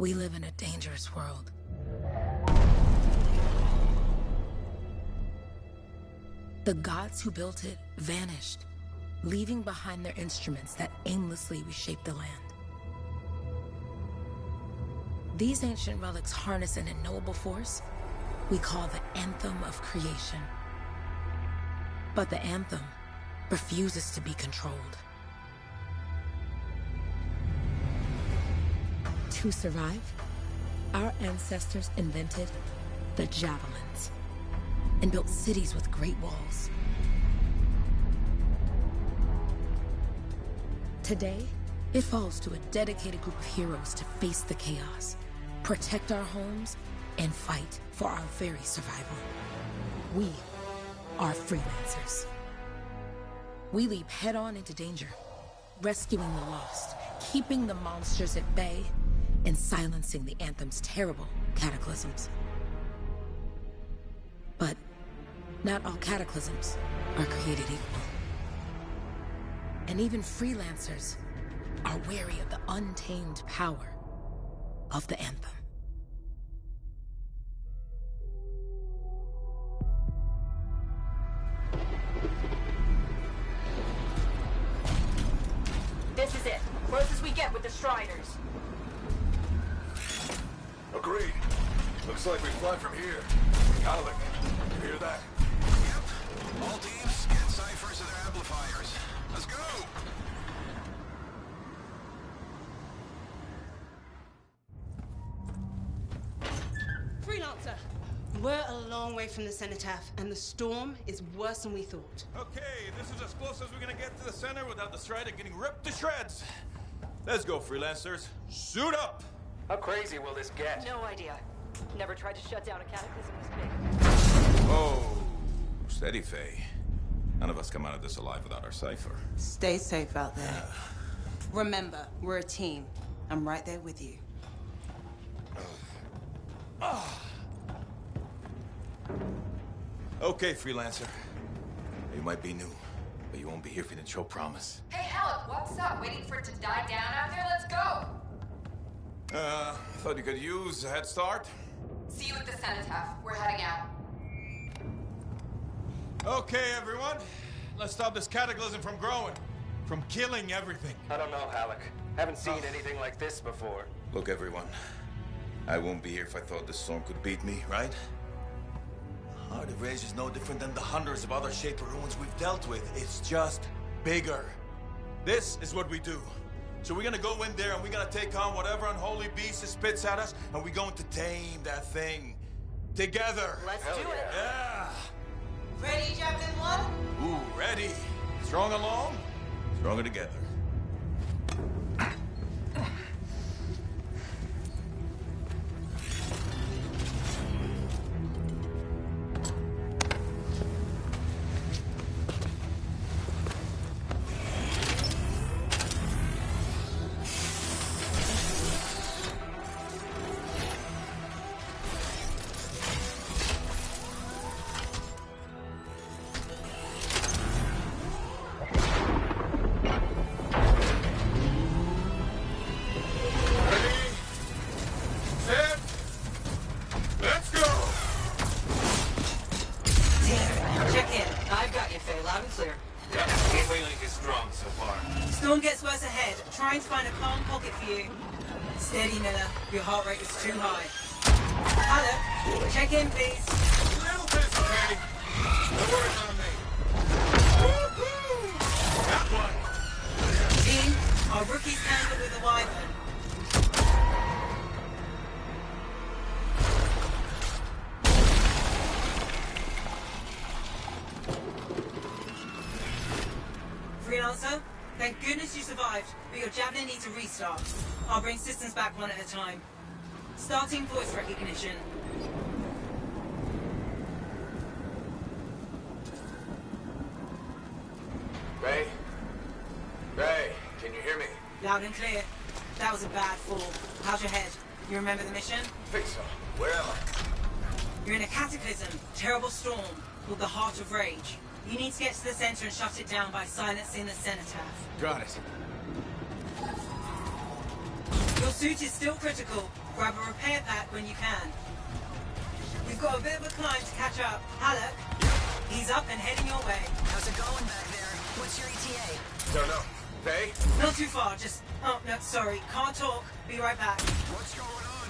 We live in a dangerous world. The gods who built it vanished, leaving behind their instruments that aimlessly reshaped the land. These ancient relics harness an unknowable force we call the Anthem of Creation. But the Anthem refuses to be controlled. To survive, our ancestors invented the javelins and built cities with great walls. Today, it falls to a dedicated group of heroes to face the chaos, protect our homes, and fight for our very survival. We are freelancers. We leap head-on into danger, rescuing the lost, keeping the monsters at bay, and silencing the Anthem's terrible cataclysms. But not all cataclysms are created equal. And even freelancers are wary of the untamed power of the Anthem. This is it. Closest we get with the Striders. Agreed. Looks like we fly from here. Alec, you hear that? Yep. All teams, get ciphers to their amplifiers. Let's go! Freelancer! We're a long way from the Cenotaph, and the storm is worse than we thought. Okay, this is as close as we're gonna get to the center without the Strider getting ripped to shreds. Let's go, freelancers. Suit up! How crazy will this get? No idea. Never tried to shut down a cataclysm this big. Oh, steady, Faye. None of us come out of this alive without our cipher. Stay safe out there. Remember, we're a team. I'm right there with you. Okay, freelancer. You might be new, but you won't be here if you didn't show promise. Hey, Alec, what's up? Waiting for it to die down out here? Let's go! Thought you could use a head start. See you at the Cenotaph. We're heading out. Okay, everyone. Let's stop this cataclysm from growing. From killing everything. I don't know, Alec. Haven't seen anything like this before. Look, everyone. I won't be here if I thought this storm could beat me, right? Heart of Rage is no different than the hundreds of other Shaper ruins we've dealt with. It's just bigger. This is what we do. So we're gonna go in there and we're gonna take on whatever unholy beast it spits at us, and we're going to tame that thing. Together. Let's do it. Yeah. Ready, Javelin 1? Ooh, ready. Strong along, stronger together. Steady, Miller. Your heart rate is too high. Hello. Check in, please. Little busy, Katie. No worries on me. Woo-hoo! Got one. Team, our rookies handled with a wyvern. Freelancer, thank goodness you survived, but your Javelin needs a restart. I'll bring systems back one at a time. Starting voice recognition. Ray? Ray, can you hear me? Loud and clear. That was a bad fall. How's your head? You remember the mission? Think so. Where am I? You're in a cataclysm, terrible storm, called the Heart of Rage. You need to get to the center and shut it down by silencing the Cenotaph. Got it. Your suit is still critical. Grab a repair pack when you can. We've got a bit of a climb to catch up. Halleck, he's up and heading your way. How's it going back there? What's your ETA? Don't know. Faye? Not too far, just... Oh, no, sorry. Can't talk. Be right back. What's going on?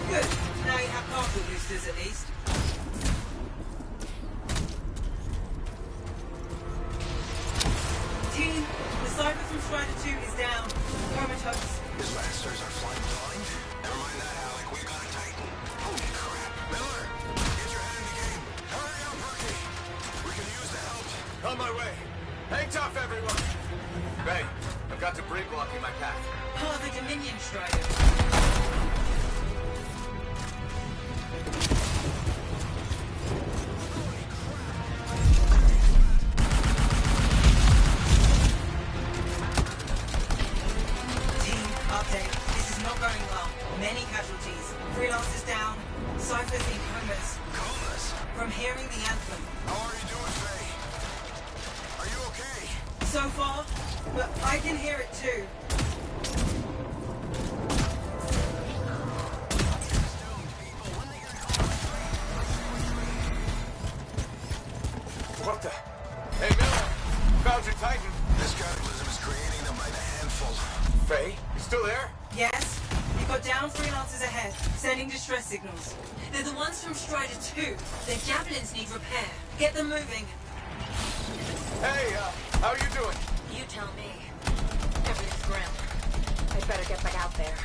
Good. Now you have partial boosters at least. Team, the Cypher from Strider 2 is down. Comatose. His masters are flying blind? Never mind that, Alec. We've got a Titan. Holy crap. Miller, get your head in the game. Hurry up, rookie. We can use the help. On my way. Hang tough, everyone. Faye, I've got debris blocking my path. Part of the Dominion Strider. Team, update. This is not going well. Many casualties. Freelancers down. Cyphers in comas. Comas? From hearing the anthem. How are you doing, Faye? Are you okay? So far, but I can hear it too. What the? Hey, Miller! Found your Titan. This cataclysm is creating them by the handful. Faye, you still there? Yes? You've got down freelancers ahead, sending distress signals. They're the ones from Strider 2. Their javelins need repair. Get them moving. Hey, how are you doing? You tell me. Everything's grim. I'd better get back out there.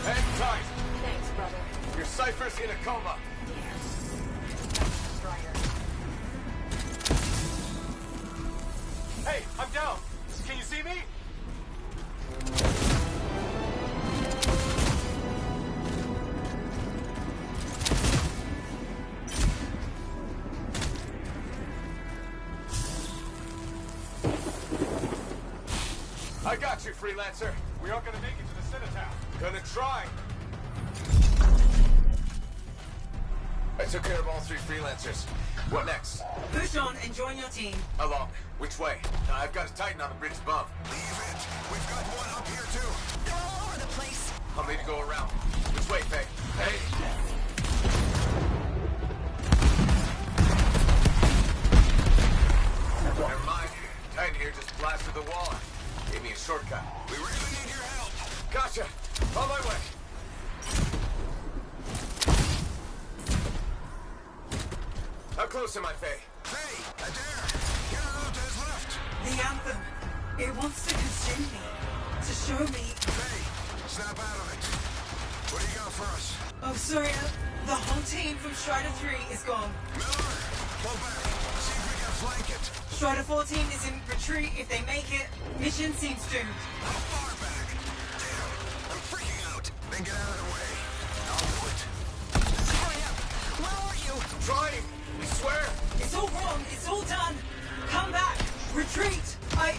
Hang tight. Thanks, brother. Your Cypher's in a coma. Strider. Hey, I'm down. Can you see me? I got you, freelancer. We aren't gonna make it to the Citadel. Gonna try. I took care of all 3 freelancers. What next? Push on and join your team. Along. Which way? I've got a Titan on the bridge above. Leave it. We've got one up here, too. They're all over the place. I'll need to go around. Which way, Faye? Hey! Never mind. Titan here just blasted the wall. Gave me a shortcut. We really need your help. Gotcha. On my way. How close am I, Faye? Faye, Adair, get out to his left. The anthem. It wants to consume me. To show me. Faye, snap out of it. What do you got for us? Oh, sorry. The whole team from Strider 3 is gone. Miller, pull back. See if we can flank it. Strider 14 is in retreat. If they make it, mission seems doomed. How far back? Damn, I'm freaking out. Then get out of the way. I'll do it. Hurry up. Where are you? Trying. I swear. It's all wrong. It's all done. Come back. Retreat. I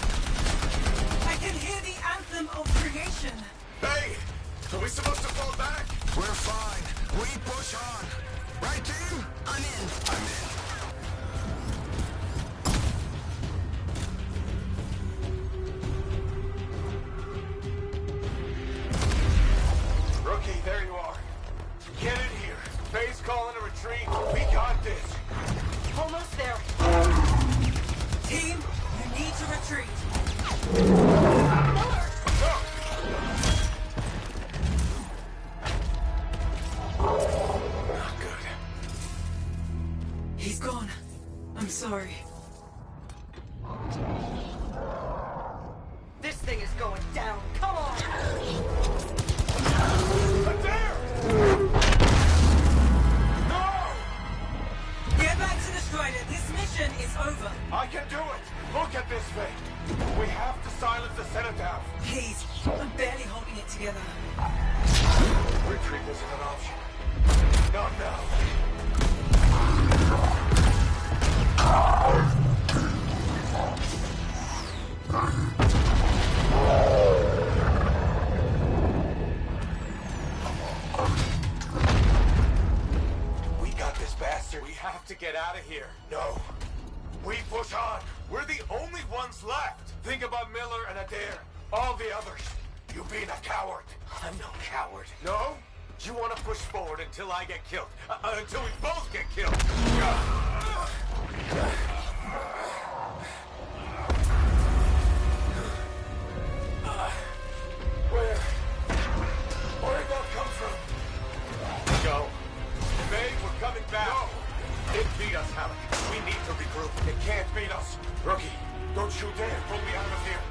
can hear the anthem of creation. Hey, are we supposed to fall back? We're fine. We push on. Right, team? I'm in. I'm in. There you are. Get in here. Base calling a retreat. We got this. Almost there. Team, you need to retreat. Miller! Go! Not good. He's gone. I'm sorry. This thing is going down. Come on! Adair! No! Get back to the Strider. This mission is over. I can do it! Look at this thing! We have to silence the Cenotaph! Please, I'm barely holding it together. Retreat isn't an option. Not now. We got this bastard. We have to get out of here. No. We push on. We're the only ones left. Think about Miller and Adair. All the others. You being a coward. I'm no coward. No? You want to push forward until I get killed. Until we both get killed. Where'd that come from? Go. May, we're coming back. No. It beat us, Halleck. We need to regroup. It can't beat us. Rookie, don't you dare pull me out of here.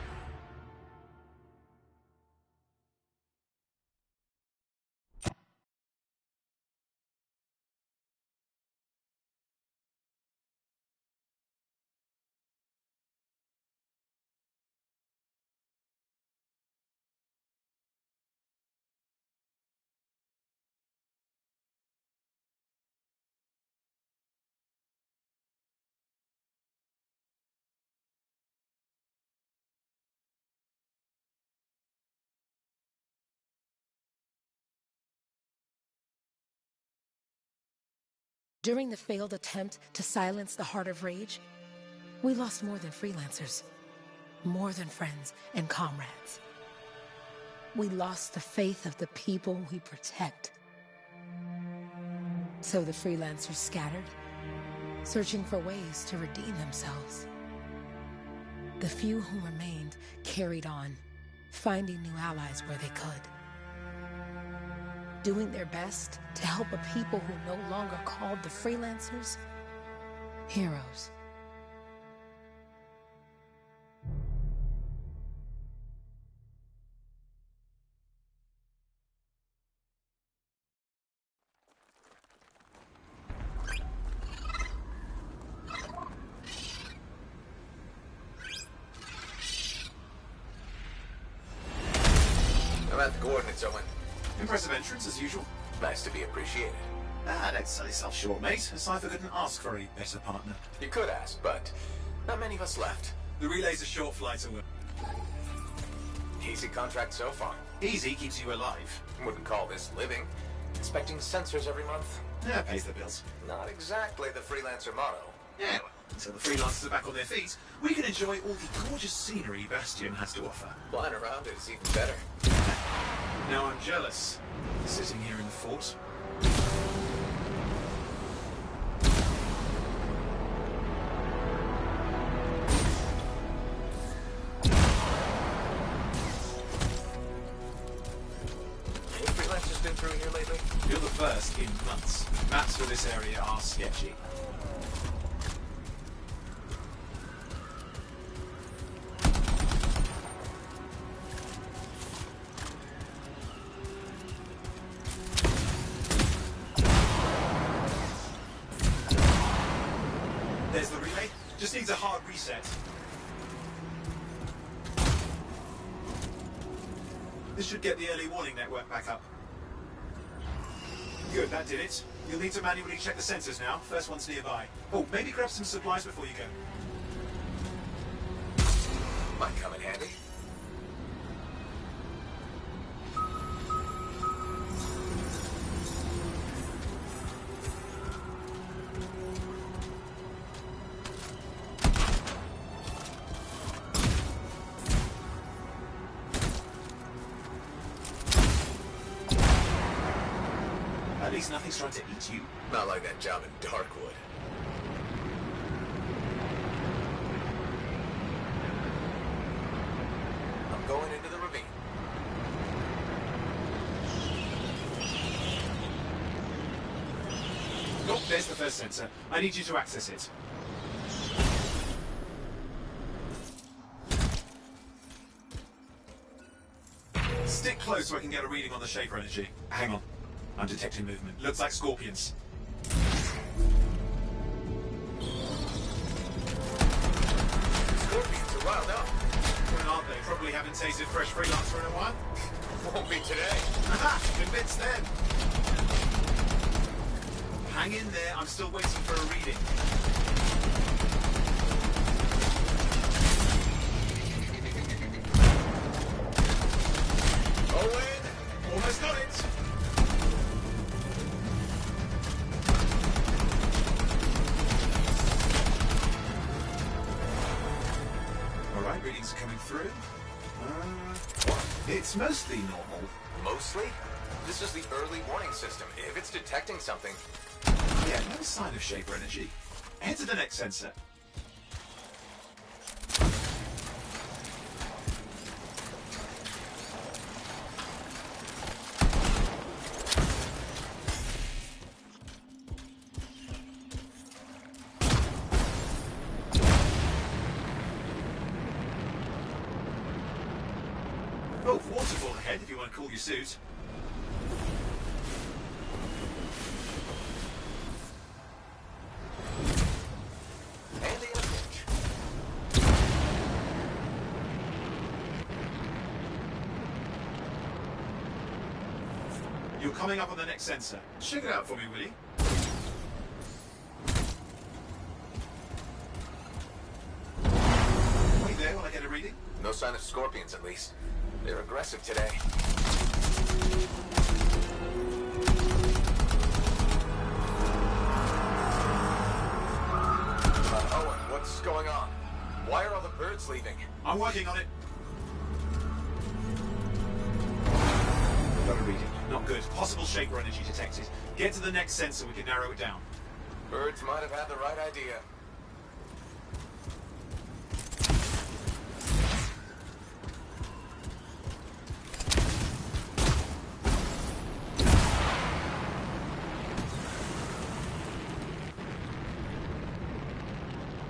During the failed attempt to silence the Heart of Rage, we lost more than freelancers, more than friends and comrades. We lost the faith of the people we protect. So the freelancers scattered, searching for ways to redeem themselves. The few who remained carried on, finding new allies where they could. Doing their best to help a people who no longer called the freelancers heroes. I'm at the coordinates, Owen. Impressive entrance, as usual. Nice to be appreciated. Don't sell yourself short, mate. A Cypher couldn't ask for a better partner. You could ask, but not many of us left. The relay's a short flight away. Easy contract so far. Easy keeps you alive. Wouldn't call this living. Inspecting sensors every month. Yeah, pays the bills. Not exactly the freelancer motto. Yeah, well, until the freelancers are back on their feet, we can enjoy all the gorgeous scenery Bastion has to offer. Flying around is even better. Now I'm jealous, sitting here in the fort. Any freelancers been through here lately? You're the first in months. Maps for this area are sketchy. There's the relay. Just needs a hard reset. This should get the early warning network back up. Good, that did it. You'll need to manually check the sensors now. First one's nearby. Oh, maybe grab some supplies before you go. Might come in handy. At least nothing's trying to eat you. Not like that job in Darkwood. I'm going into the ravine. Oh, there's the first sensor. I need you to access it. Stick close so I can get a reading on the Shaper energy. Hang on. I'm detecting movement. Looks like scorpions. Scorpions are riled up. Well, aren't they? Probably haven't tasted fresh freelancer in a while. Won't be today. Aha! Convinced then. Hang in there. I'm still waiting for a reading. Owen! Almost got it! Alright, readings are coming through. It's mostly normal. Mostly? This is the early warning system. If it's detecting something... Yeah, no sign of Shaper energy. Head to the next sensor. Oh, waterfall ahead if you want to cool your suit. Handy in a pinch. You're coming up on the next sensor. Check it out for me, will you? Wait there while I get a reading. No sign of scorpions, at least. They're aggressive today. Owen, what's going on? Why are all the birds leaving? I'm working on it. Got a reading. Not good. Possible Shaper energy detected. Get to the next sensor, we can narrow it down. Birds might have had the right idea.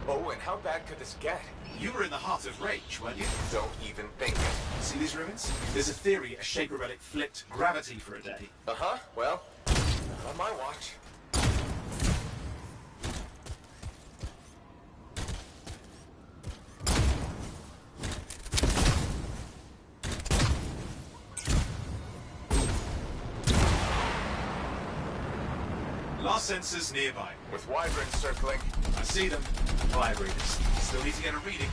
Owen, how bad could this get? You were in the heart of Rage, weren't you? Don't even think it. See these ruins? There's a theory a Shaper relic flipped gravity for a day. Uh-huh, well, not on my watch. Last sensor's nearby. With wyverns circling. I see them. Vibrators. Still need to get a reading.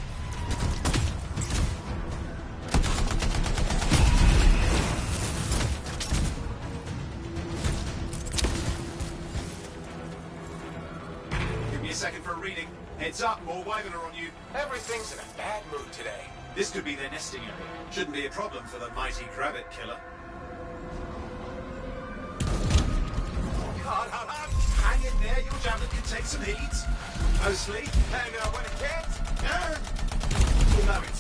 Give me a second for a reading. Heads up, more wyvern are on you. Everything's in a bad mood today. This could be their nesting area. Shouldn't be a problem for the mighty Grabbit killer. Hang in there, your javelin can take some heat. Mostly. And when it can't, You'll know it.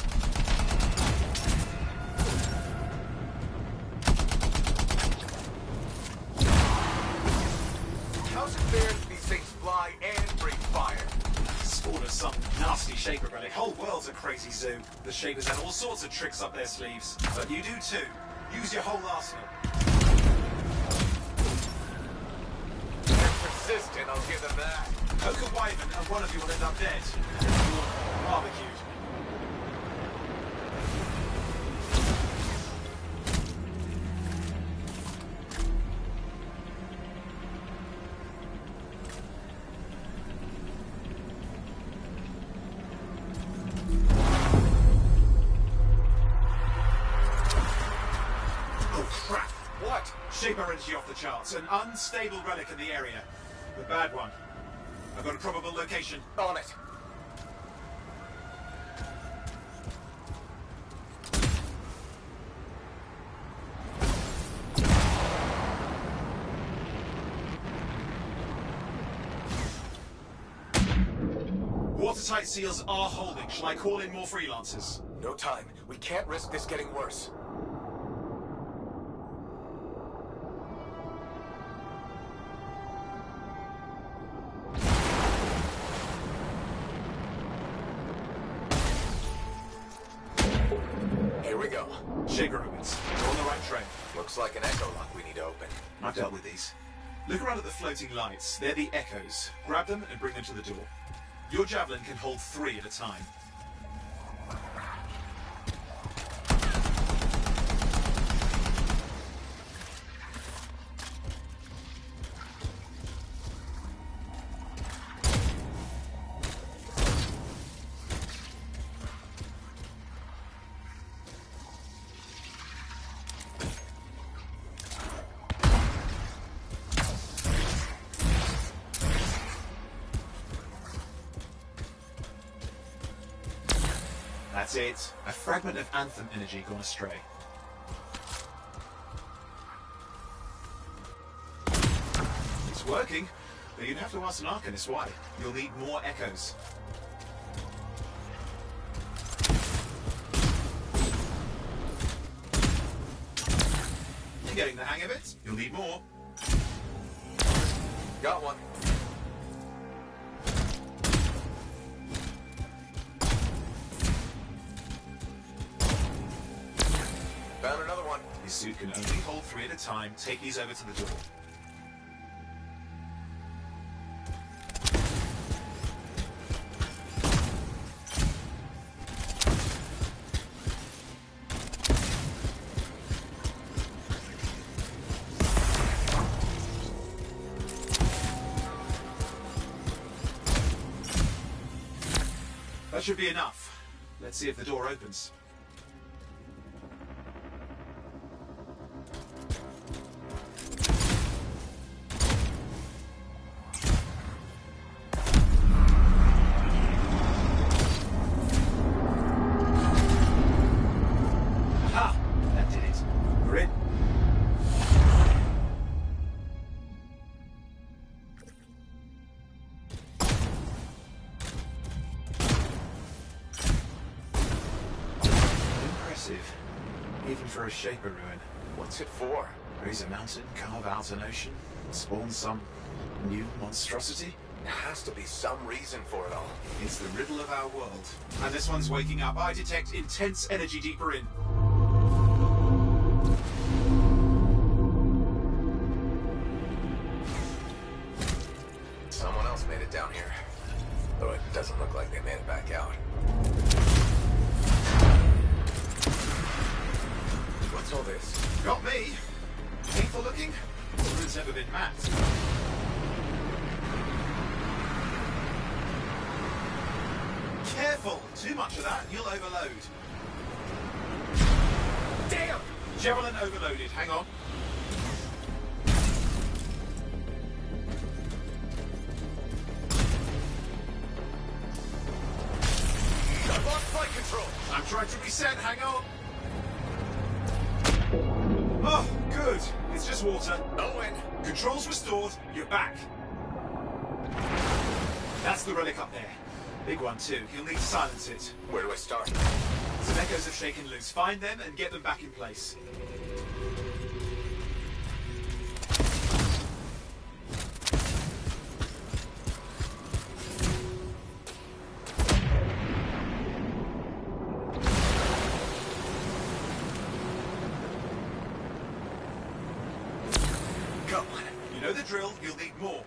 how's it fair that these things fly and breathe fire? Spawn of some nasty Shaper relic. Whole world's a crazy zoo. The Shapers had all sorts of tricks up their sleeves. But you do too. Use your whole arsenal. Persistent, I'll give them that. Poke a wyvern and one of you will end up dead. You're barbecued. Oh crap! What? Shaper energy off the charts. An unstable relic in the area. The bad one. I've got a probable location. On it. watertight seals are holding. Shall I call in more freelancers? No time. We can't risk this getting worse. Here we go. Shaper ruins. We're on the right train. Looks like an echo lock we need to open. I've dealt with these. Look around at the floating lights. They're the echoes. Grab them and bring them to the door. Your javelin can hold 3 at a time. That's it. A fragment of Anthem energy gone astray. It's working, but you'd have to ask an Arcanist why. You'll need more echoes. You're getting the hang of it. You'll need more. Got one. Found another one. This suit can only hold 3 at a time. Take these over to the door. That should be enough. Let's see if the door opens. Even for a Shaper ruin. What's it for? Raise a mountain, carve out an ocean, spawn some new monstrosity? There has to be some reason for it all. It's the riddle of our world. And this one's waking up. I detect intense energy deeper in. Someone else made it down here. Though it doesn't look like they made it back out. What's all this? Got me. Painful looking? It's never been mapped. Careful! Too much of that and you'll overload. Damn! Javelin overloaded. Hang on. I've lost flight control! I'm trying to reset. Hang on. Oh, good. It's just water. Owen! Controls restored. You're back. That's the relic up there. Big one too. You'll need to silence it. Where do I start? Some echoes have shaken loose. Find them and get them back in place. Come on. You know the drill. You'll need more.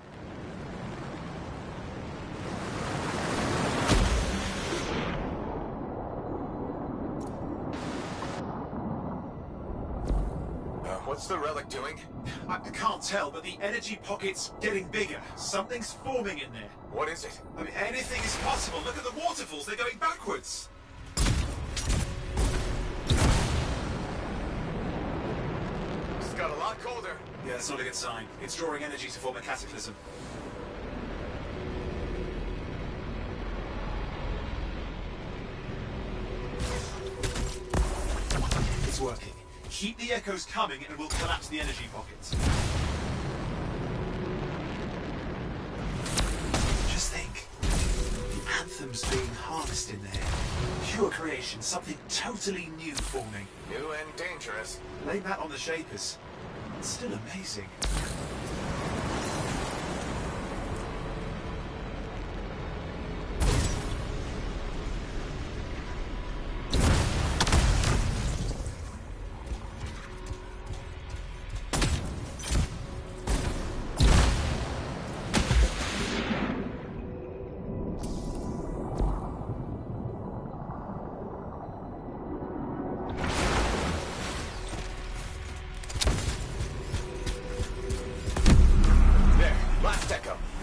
What's the relic doing? I can't tell, but the energy pocket's getting bigger. Something's forming in there. What is it? I mean, anything is possible. Look at the waterfalls. They're going backwards. It's got a lot colder. Yeah, that's not a good sign. It's drawing energy to form a cataclysm. It's working. Keep the echoes coming and we'll collapse the energy pockets. Just think. The Anthem anthems being harnessed in there. Pure creation, something totally new forming. New and dangerous. Blame that on the Shapers. It's still amazing.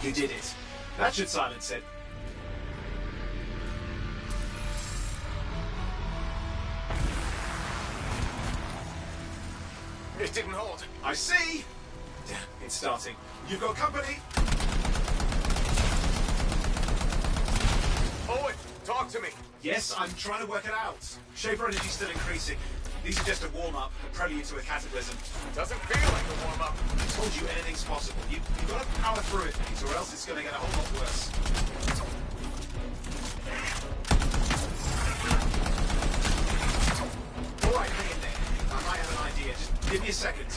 You did it. That should silence it. It didn't hold. I see! It's starting. You've got company. Owen, talk to me. Yes, I'm trying to work it out. Shaper energy's still increasing. These are just a warm-up, a prelude to a cataclysm. Doesn't feel like a warm-up. I told you anything's possible. You've got to power through it, Pete, or else it's going to get a whole lot worse. All right, hang in there. I might have an idea. Just give me a second.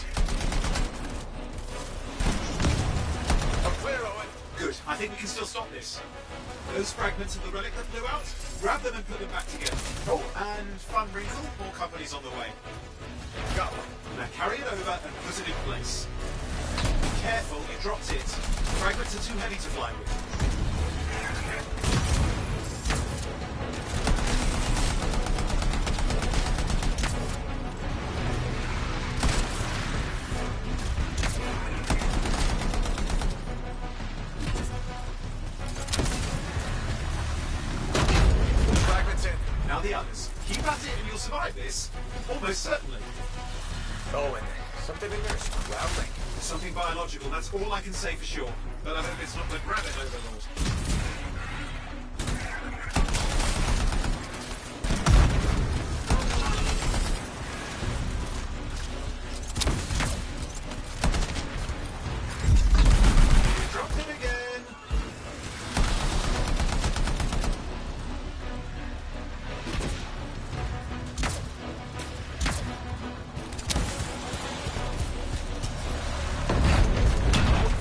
I'm clear, Owen. Good. I think we can still stop this. Those fragments of the relic that flew out, grab them and put them back together. Oh, and fun wrinkle, more company's on the way. Go. Now carry it over and put it in place. Be careful, you dropped it. Fragments are too heavy to fly with. Now the others. Keep at it and you'll survive this. Almost certainly. Owen, something in there's growling. Something biological, that's all I can say for sure. But I hope it's not the rabbit overlord. Dropped it again.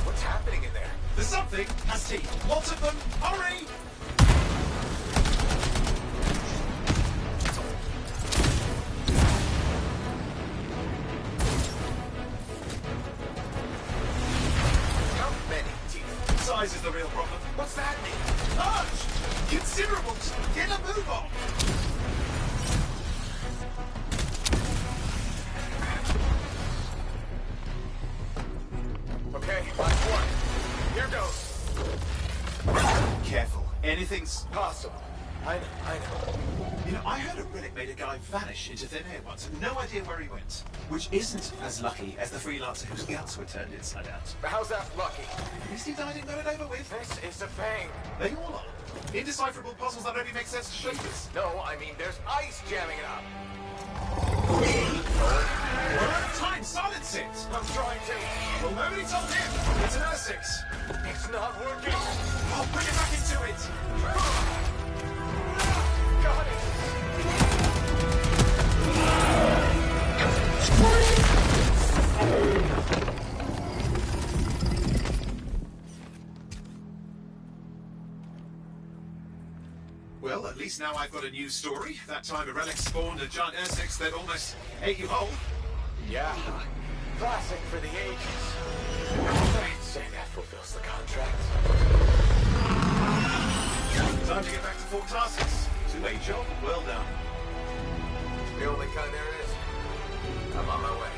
What's happening in there? There's something has teeth. Lots of them. Hurry! How many teeth? Size is the real problem. What's that mean? Large! Considerable! Get a move on! Okay, last one. Here goes. Careful. Anything's... Possible. I know. You know, I heard a relic made a guy vanish into thin air once. No idea where he went. Which isn't as lucky as the freelancer whose guts were turned inside out. How's that lucky? At least he died and got it over with. This is a thing. They all are. Indecipherable puzzles that only make sense to Shapers. No, I mean there's ice jamming it up. We're out of time. Silence it. I'm trying to. Well, nobody told him. It's an R6. It's not working. I'll bring it back into it. Got it. Well, at least now I've got a new story. That time a relic spawned a giant R6 that almost ate you whole. Yeah. Classic for the ages. I'd say that fulfills the contract. Time to get back to Fort Tarsus. Two-way job. Well done. The only kind there is. I'm on my way.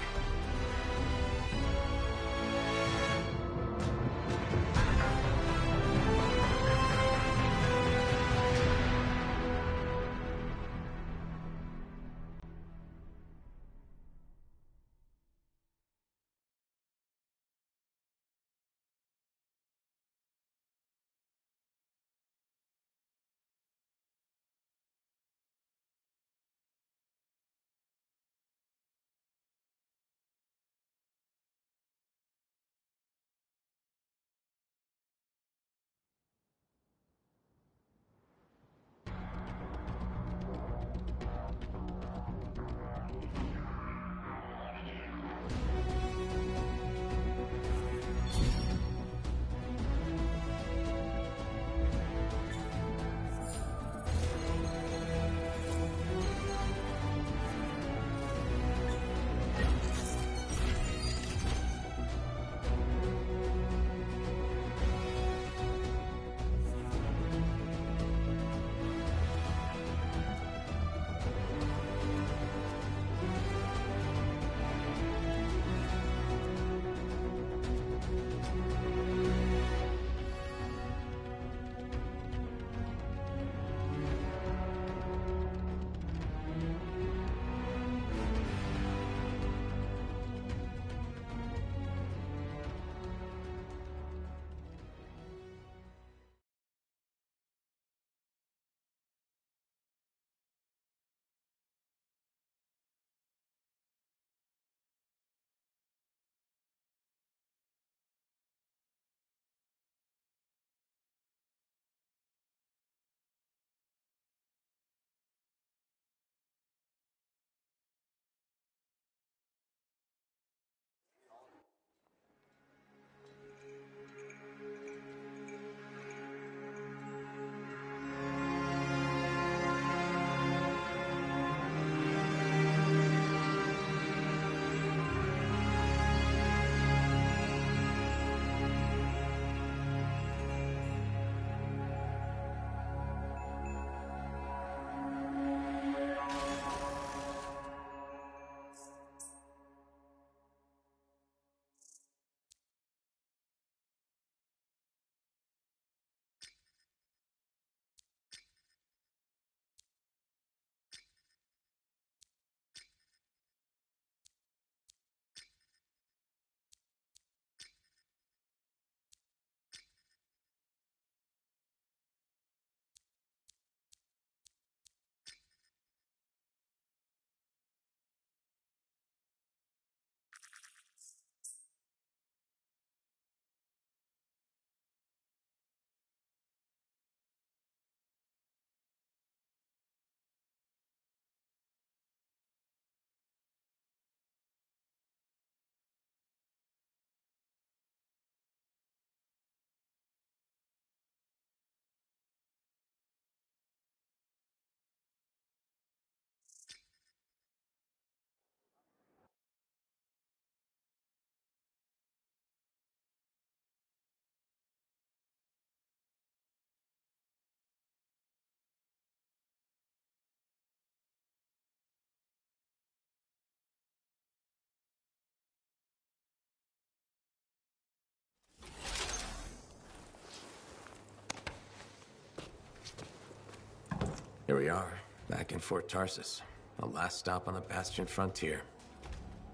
Here we are, back in Fort Tarsus. The last stop on the Bastion frontier.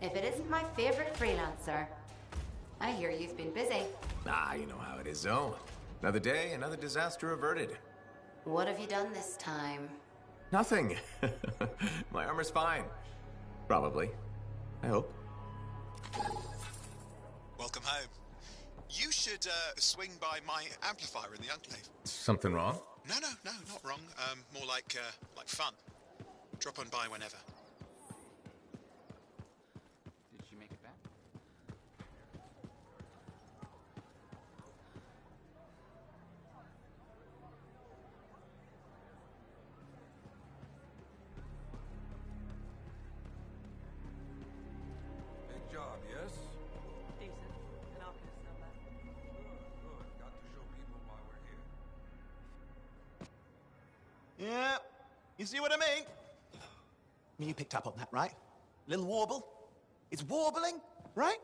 If it isn't my favorite freelancer. I hear you've been busy. Ah, you know how it is, Zoe. Another day, another disaster averted. What have you done this time? Nothing. My armor's fine. Probably. I hope. Welcome home. You should swing by my amplifier in the Enclave. Something wrong? No, not wrong. More like fun. Drop on by whenever. Did she make it back? Big job, yes? Decent. An obvious number. Good. Got to show people why we're here. Yeah, you see what I mean? You picked up on that, right? Little warble? It's warbling, right?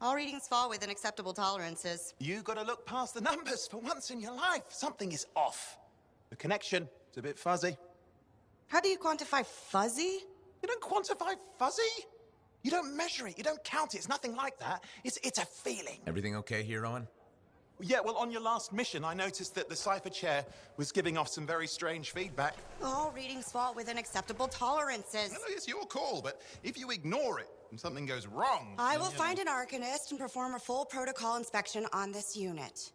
All readings fall within acceptable tolerances. You gotta look past the numbers for once in your life. Something is off. The connection is a bit fuzzy. How do you quantify fuzzy? You don't quantify fuzzy? You don't measure it, you don't count it, it's nothing like that. It's a feeling. Everything okay here, Owen? Yeah, well, on your last mission, I noticed that the Cypher Chair was giving off some very strange feedback. All readings fall within acceptable tolerances. Well, it's your call, but if you ignore it and something goes wrong... I will find an Arcanist and perform a full protocol inspection on this unit.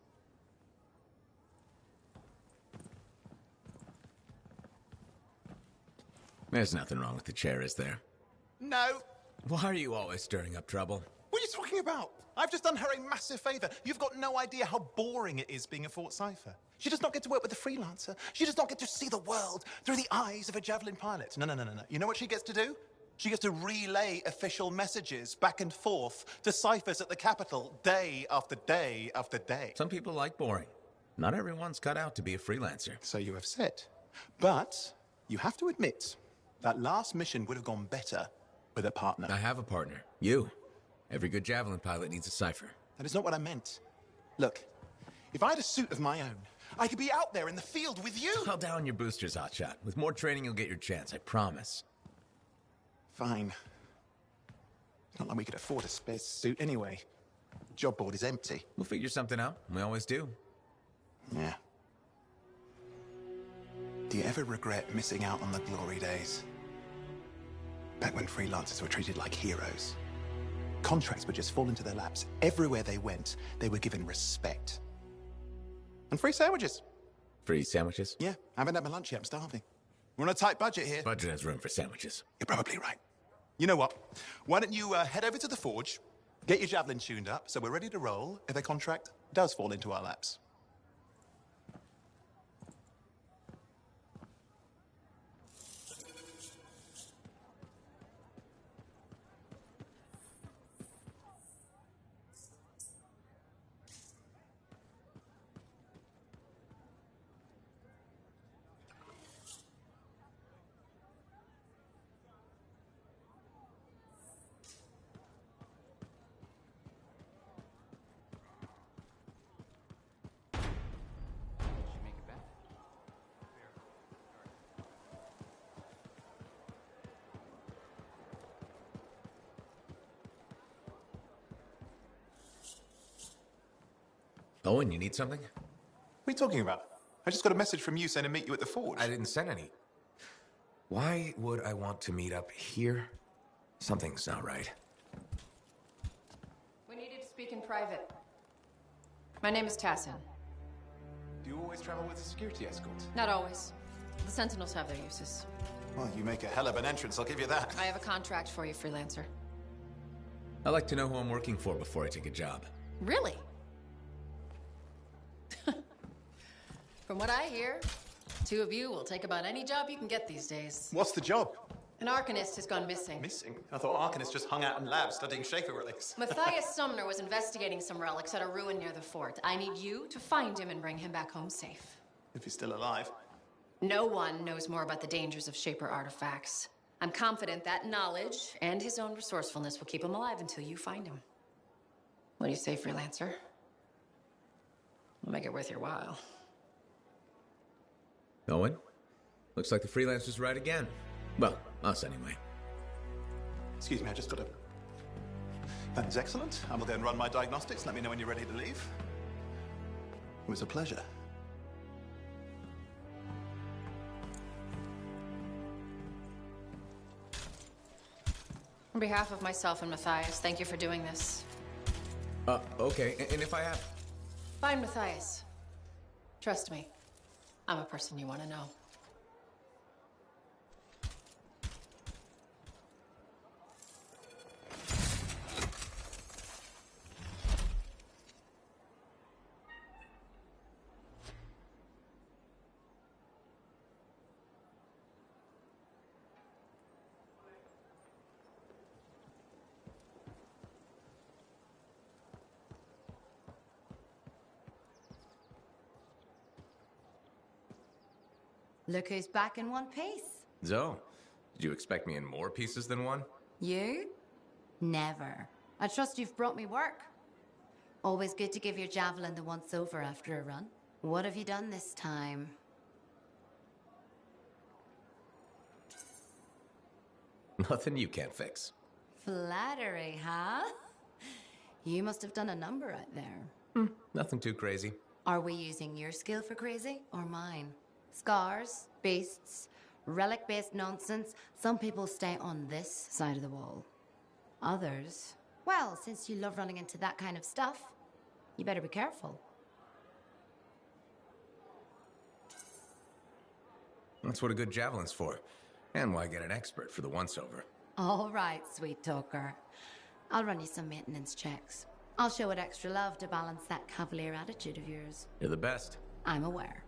There's nothing wrong with the chair, is there? No. Why are you always stirring up trouble? What are you talking about? I've just done her a massive favor. You've got no idea how boring it is being a Fort Cypher. She does not get to work with a freelancer. She does not get to see the world through the eyes of a Javelin pilot. No. You know what she gets to do? She gets to relay official messages back and forth to Cyphers at the Capitol day after day after day. Some people like boring. Not everyone's cut out to be a freelancer. So you have said. But you have to admit, that last mission would have gone better with a partner. I have a partner. You. Every good Javelin pilot needs a Cypher. That is not what I meant. Look, if I had a suit of my own, I could be out there in the field with you. Dial down your boosters, Hotshot. With more training, you'll get your chance, I promise. Fine. It's not like we could afford a spare suit anyway. Job board is empty. We'll figure something out. We always do. Yeah. Do you ever regret missing out on the glory days? Back when freelancers were treated like heroes. Contracts would just fall into their laps. Everywhere they went, they were given respect. And free sandwiches. Free sandwiches? Yeah, I haven't had my lunch yet. I'm starving. We're on a tight budget here. Budget has room for sandwiches. You're probably right. You know what? Why don't you head over to the forge, get your Javelin tuned up, so we're ready to roll if a contract does fall into our laps. Owen, you need something? What are you talking about? I just got a message from you saying to meet you at the forge. I didn't send any. Why would I want to meet up here? Something's not right. We needed to speak in private. My name is Tassin. Do you always travel with a security escort? Not always. The Sentinels have their uses. Well, you make a hell of an entrance, I'll give you that. I have a contract for you, freelancer. I like to know who I'm working for before I take a job. Really? From what I hear, two of you will take about any job you can get these days. What's the job? An Arcanist has gone missing. Missing? I thought Arcanists just hung out in labs studying Shaper relics. Matthias Sumner was investigating some relics at a ruin near the fort. I need you to find him and bring him back home safe. If he's still alive. No one knows more about the dangers of Shaper artifacts. I'm confident that knowledge and his own resourcefulness will keep him alive until you find him. What do you say, freelancer? We'll make it worth your while. Owen, Looks like the freelancers right again. Well, us anyway. Excuse me, I just got to... That is excellent. I will go and run my diagnostics. Let me know when you're ready to leave. It was a pleasure. On behalf of myself and Matthias, thank you for doing this. Okay. And if I have... Fine, Matthias. Trust me. I'm a person you want to know. Look who's back in one piece. Zoe, did you expect me in more pieces than one? You? Never. I trust you've brought me work. Always good to give your javelin the once-over after a run. What have you done this time? Nothing you can't fix. Flattery, huh? You must have done a number out there. Nothing too crazy. Are we using your skill for crazy or mine? Scars, beasts, relic-based nonsense. Some people stay on this side of the wall. Others, well, since you love running into that kind of stuff, you better be careful. That's what a good javelin's for. And why get an expert for the once-over. All right, sweet talker. I'll run you some maintenance checks. I'll show it extra love to balance that cavalier attitude of yours. You're the best. I'm aware.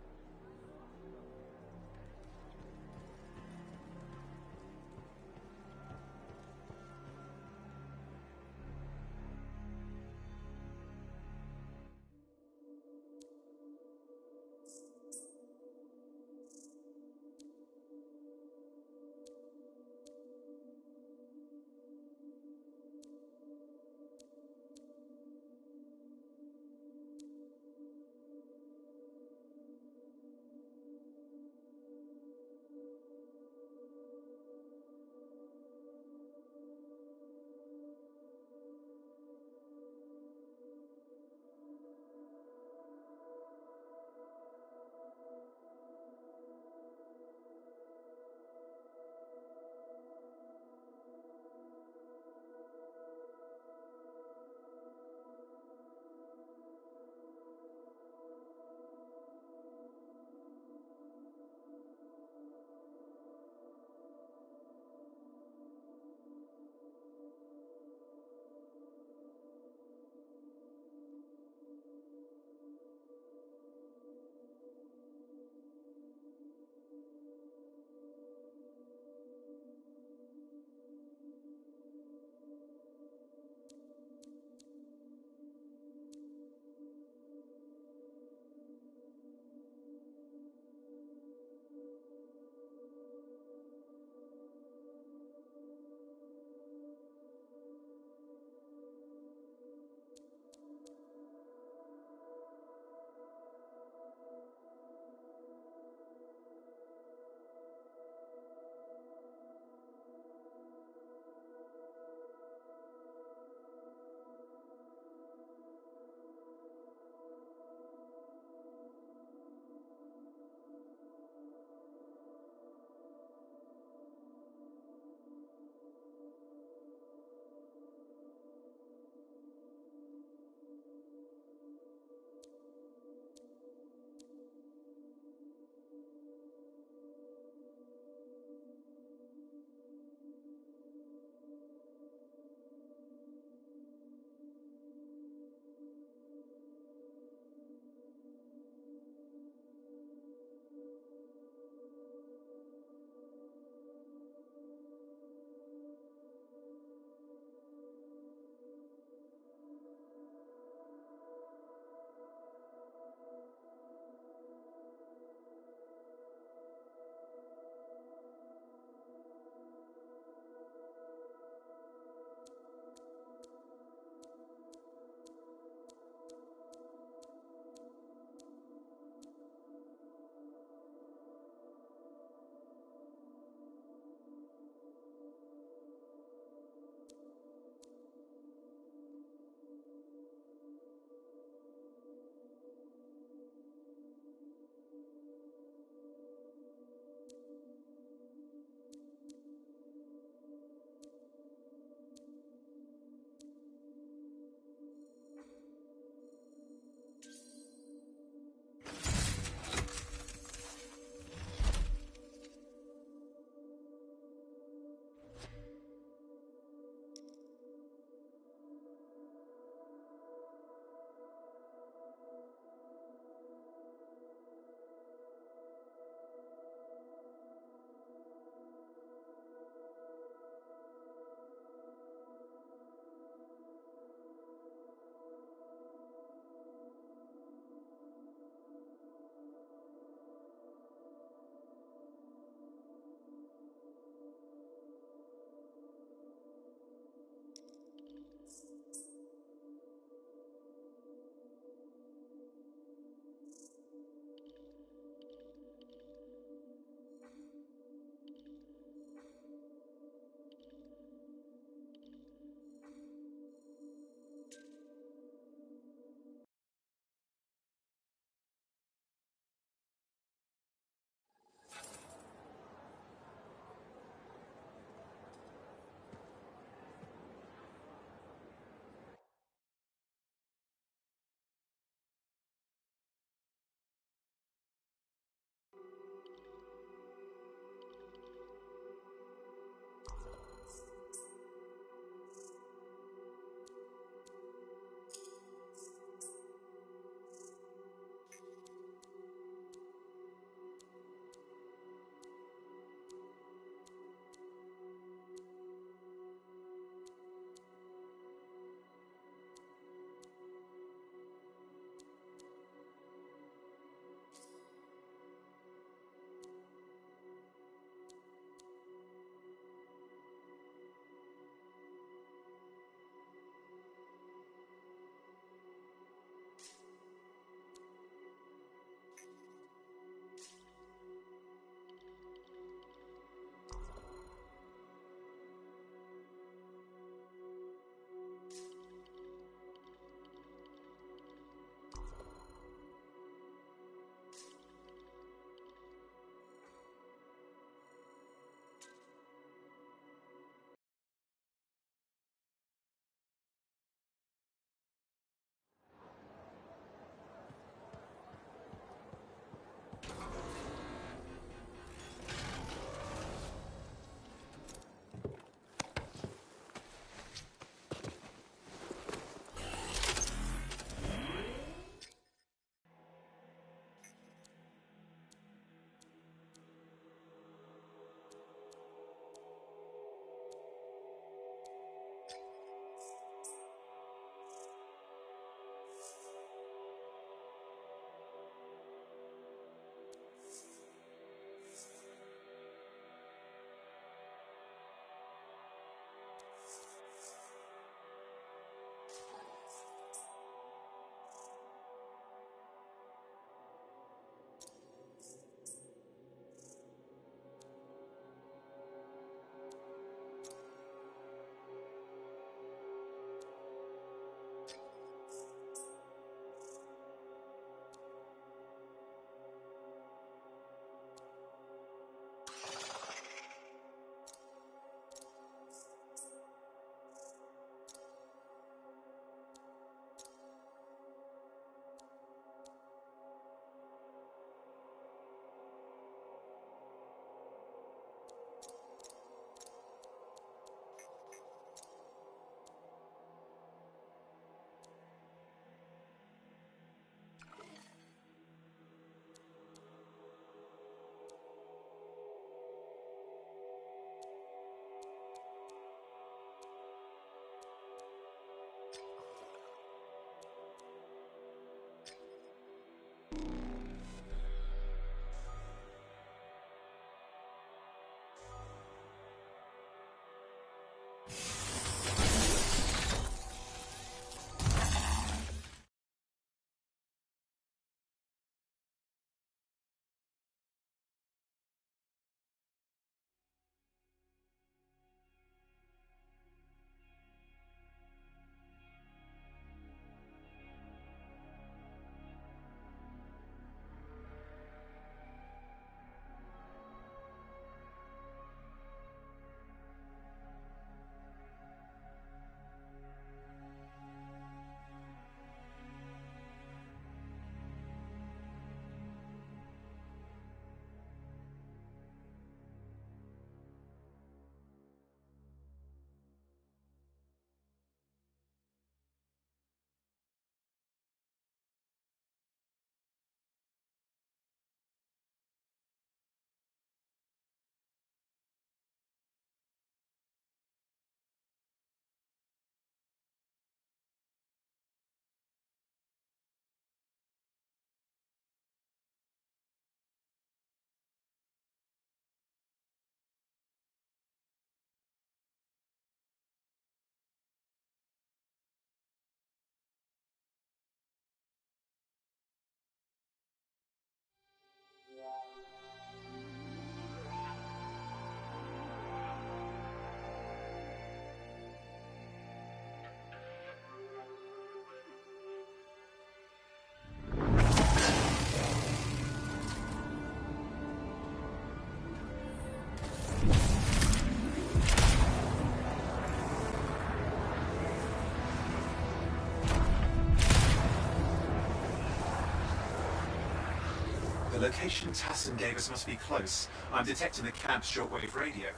The location Tassin gave us must be close. I'm detecting the camp's shortwave radio.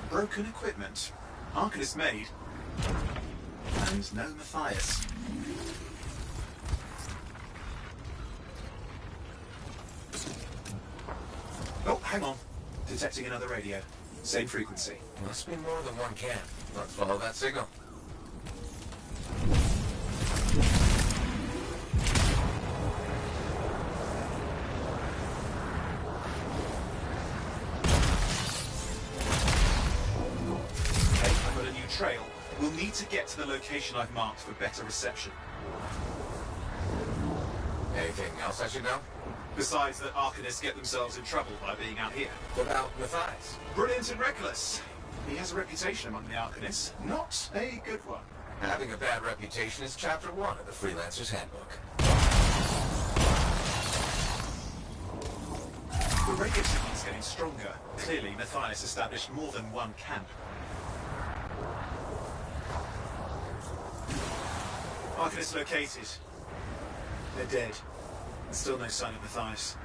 Broken equipment. Arcanist made. And no Matthias. Oh, hang on. Detecting another radio. Same frequency. Must be more than one camp. Let's follow that signal. Okay, I've got a new trail. We'll need to get to the location I've marked for better reception. Anything else I should know? Besides that Arcanists get themselves in trouble by being out here. What about Matthias? Brilliant and reckless. He has a reputation among the Arcanists. Not a good one. Having a bad reputation is chapter 1 of the Freelancer's Handbook. The radio signal is getting stronger. Clearly, Matthias established more than one camp. Arcanists located. They're dead. And still no sign of Matthias.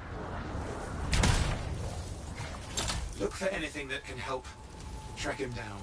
Look for anything that can help track him down.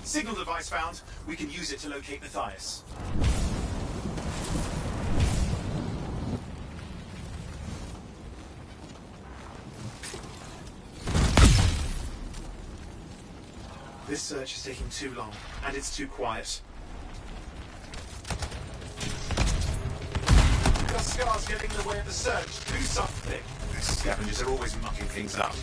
Signal device found. We can use it to locate Matthias. This search is taking too long, and it's too quiet. Gus Scar's getting in the way of the search. Do something. These scavengers are always mucking things up.